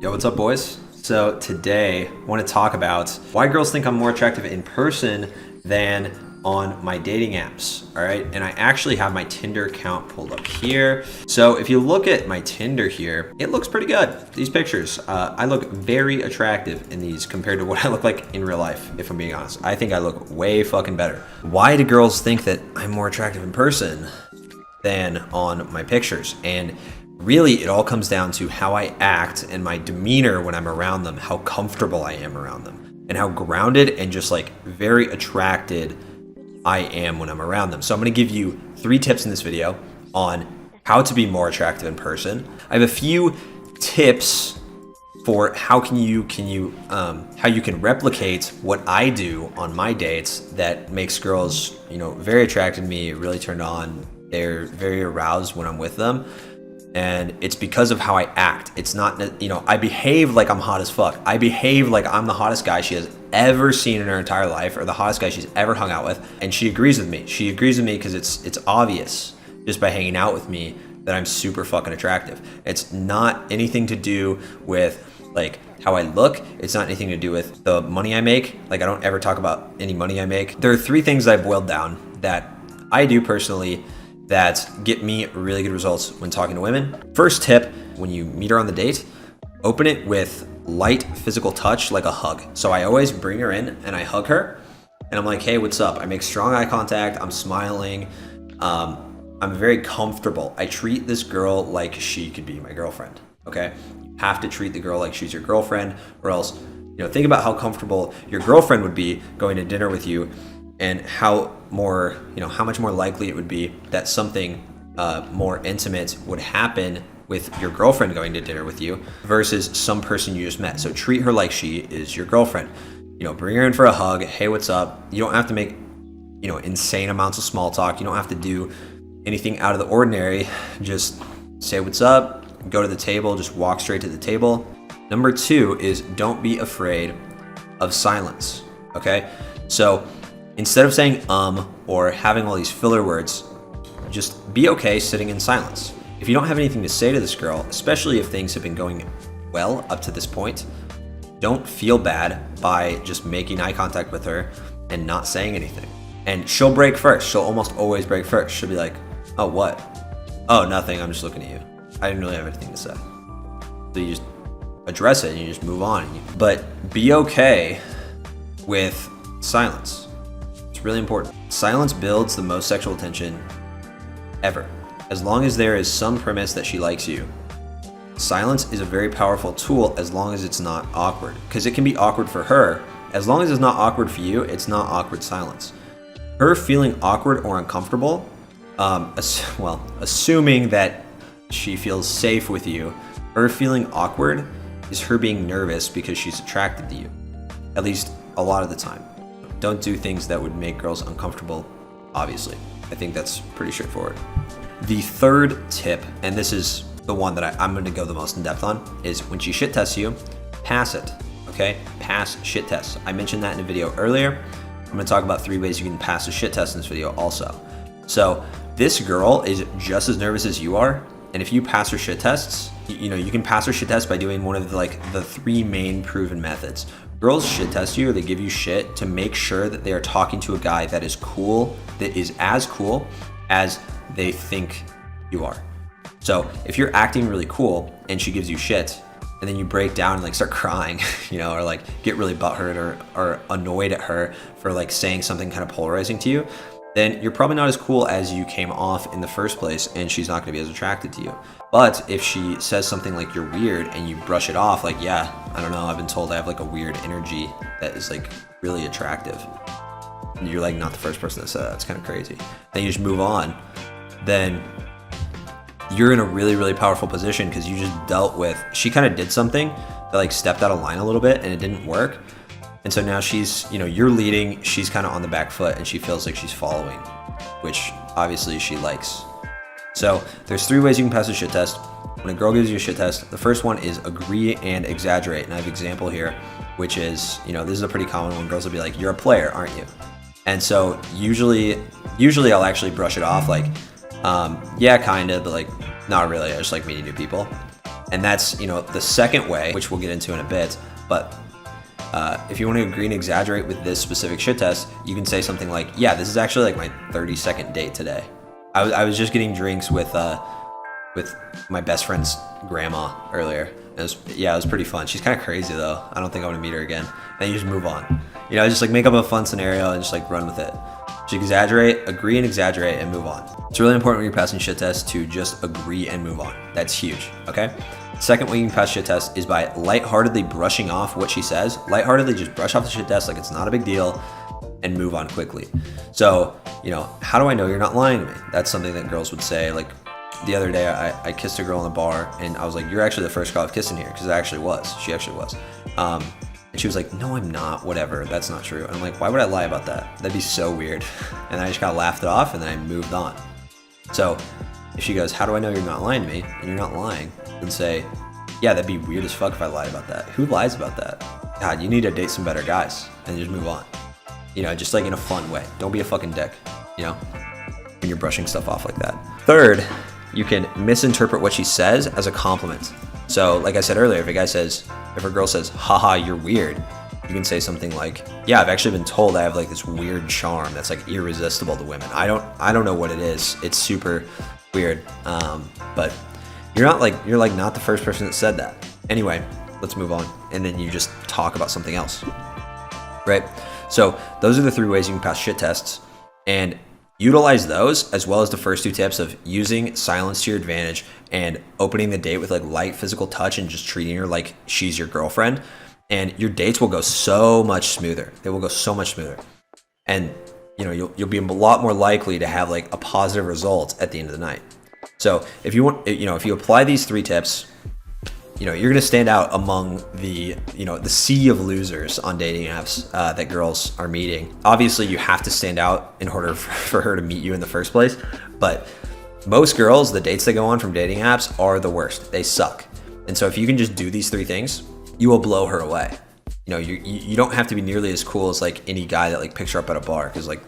Yo, what's up, boys? So today I want to talk about why girls think I'm more attractive in person than on my dating apps. All right, and I actually have my Tinder account pulled up here. So if you look at my Tinder here, it looks pretty good. These pictures, I look very attractive in these compared to what I look like in real life. If I'm being honest, I think I look way fucking better. Why do girls think that I'm more attractive in person than on my pictures? And really, it all comes down to how I act and my demeanor when I'm around them, how comfortable I am around them, and how grounded and just like very attracted I am when I'm around them. So I'm gonna give you 3 tips in this video on how to be more attractive in person. I have a few tips for how you can replicate what I do on my dates that makes girls, very attracted to me, really turned on. They're very aroused when I'm with them. And it's because of how I act. It's not, I behave like I'm hot as fuck. I behave like I'm the hottest guy she has ever seen in her entire life, or the hottest guy she's ever hung out with. And she agrees with me. She agrees with me because it's obvious just by hanging out with me that I'm super fucking attractive. It's not anything to do with like how I look. It's not anything to do with the money I make. Like, I don't ever talk about any money I make. There are 3 things I boiled down that I do personally that get me really good results when talking to women. First tip, when you meet her on the date, open it with light physical touch, like a hug. So I always bring her in and I hug her and I'm like, hey, what's up? I make strong eye contact, I'm smiling, I'm very comfortable. I treat this girl like she could be my girlfriend, okay? You have to treat the girl like she's your girlfriend, or else, think about how comfortable your girlfriend would be going to dinner with you, and how much more likely it would be that something more intimate would happen with your girlfriend going to dinner with you versus some person you just met. So treat her like she is your girlfriend. Bring her in for a hug. Hey, what's up? You don't have to make, insane amounts of small talk. You don't have to do anything out of the ordinary. Just say what's up, go to the table, just walk straight to the table. Number 2 is don't be afraid of silence, okay? So instead of saying or having all these filler words, just be okay sitting in silence. If you don't have anything to say to this girl, especially if things have been going well up to this point, don't feel bad by just making eye contact with her and not saying anything. And she'll break first. She'll almost always break first. She'll be like, oh, what? Oh, nothing. I'm just looking at you. I didn't really have anything to say. So you just address it and you just move on. But be okay with silence. It's really important. Silence builds the most sexual tension ever. As long as there is some premise that she likes you, silence is a very powerful tool as long as it's not awkward. Because it can be awkward for her. As long as it's not awkward for you, it's not awkward silence. Her feeling awkward or uncomfortable, assuming that she feels safe with you, her feeling awkward is her being nervous because she's attracted to you. At least a lot of the time. Don't do things that would make girls uncomfortable, obviously. I think that's pretty straightforward. The 3rd tip, and this is the one that I'm gonna go the most in depth on, is when she shit tests you, pass it, okay? Pass shit tests. I mentioned that in a video earlier. I'm gonna talk about 3 ways you can pass a shit test in this video also. So this girl is just as nervous as you are, and if you pass her shit tests, you can pass her shit test by doing one of the 3 main proven methods. Girls shit test you, or they give you shit to make sure that they are talking to a guy that is cool, that is as cool as they think you are. So if you're acting really cool and she gives you shit, and then you break down and start crying, or get really butthurt or annoyed at her for saying something kind of polarizing to you, then you're probably not as cool as you came off in the first place, and she's not gonna be as attracted to you. But if she says something like you're weird and you brush it off, yeah, I don't know, I've been told I have a weird energy that is really attractive, and you're not the first person that said that, it's kind of crazy, then you just move on, then you're in a really, really powerful position because you just dealt with, she kind of did something that stepped out of line a little bit and it didn't work. And so now she's, you're leading, she's kind of on the back foot and she feels like she's following, which obviously she likes. So there's 3 ways you can pass a shit test. When a girl gives you a shit test, the first one is agree and exaggerate. And I have an example here, which is, this is a pretty common one. Girls will be like, you're a player, aren't you? And so usually I'll actually brush it off yeah, kind of, but not really. I just like meeting new people. And that's, you know, the second way, which we'll get into in a bit. But if you want to agree and exaggerate with this specific shit test, you can say something like, yeah, this is actually like my 32nd date today. I was just getting drinks with my best friend's grandma earlier. It was pretty fun. She's kind of crazy though. I don't think I want to meet her again. And you just move on. You know, just like make up a fun scenario and just like run with it. Just exaggerate, agree and exaggerate, and move on. It's really important when you're passing shit tests to just agree and move on. That's huge, okay? Second way you can pass shit test is by lightheartedly brushing off what she says. Lightheartedly just brush off the shit test like it's not a big deal and move on quickly. So, you know, how do I know you're not lying to me? That's something that girls would say. Like the other day, I kissed a girl in the bar and I was like, you're actually the first girl I've kissed in here, because I actually was. She actually was. And she was like, no, I'm not, whatever, that's not true. And I'm like, why would I lie about that? That'd be so weird. And I just kind of laughed it off and then I moved on. So if she goes, how do I know you're not lying to me? And you're not lying, then say, yeah, that'd be weird as fuck if I lied about that. Who lies about that? God, you need to date some better guys and just move on. You know, just like in a fun way. Don't be a fucking dick, you know, when you're brushing stuff off like that. Third, you can misinterpret what she says as a compliment. So like I said earlier, if a girl says, haha, you're weird, you can say something like, yeah, I've actually been told I have like this weird charm that's like irresistible to women. I don't know what it is. It's super weird. But you're not the first person that said that. Anyway, let's move on. And then you just talk about something else, right? So those are the 3 ways you can pass shit tests, and utilize those as well as the first 2 tips of using silence to your advantage and opening the date with like light physical touch and just treating her like she's your girlfriend. And your dates will go so much smoother. They will go so much smoother. And you know, you'll be a lot more likely to have like a positive result at the end of the night. So if you apply these 3 tips, you know, you're going to stand out among the sea of losers on dating apps that girls are meeting. Obviously, you have to stand out in order for her to meet you in the first place. But most girls, the dates they go on from dating apps are the worst. They suck. And so if you can just do these 3 things, you will blow her away. You know, you don't have to be nearly as cool as like any guy that like picks her up at a bar. Because like,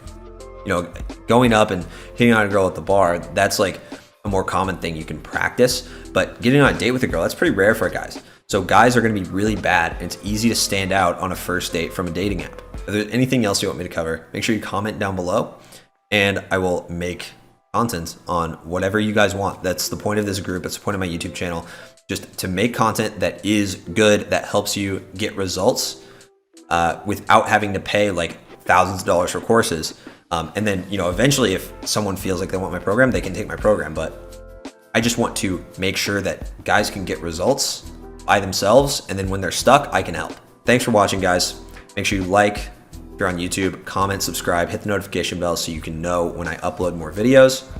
you know, going up and hitting on a girl at the bar, that's like a more common thing you can practice. But getting on a date with a girl, that's pretty rare for guys. So guys are going to be really bad, and it's easy to stand out on a first date from a dating app. If there's anything else you want me to cover, make sure you comment down below, and I will make content on whatever you guys want. That's the point of this group. It's the point of my YouTube channel, just to make content that is good, that helps you get results without having to pay like thousands of dollars for courses. And then, you know, eventually if someone feels like they want my program, they can take my program. But I just want to make sure that guys can get results by themselves. And then when they're stuck, I can help. Thanks for watching, guys. Make sure you like, if you're on YouTube, comment, subscribe, hit the notification bell so you can know when I upload more videos.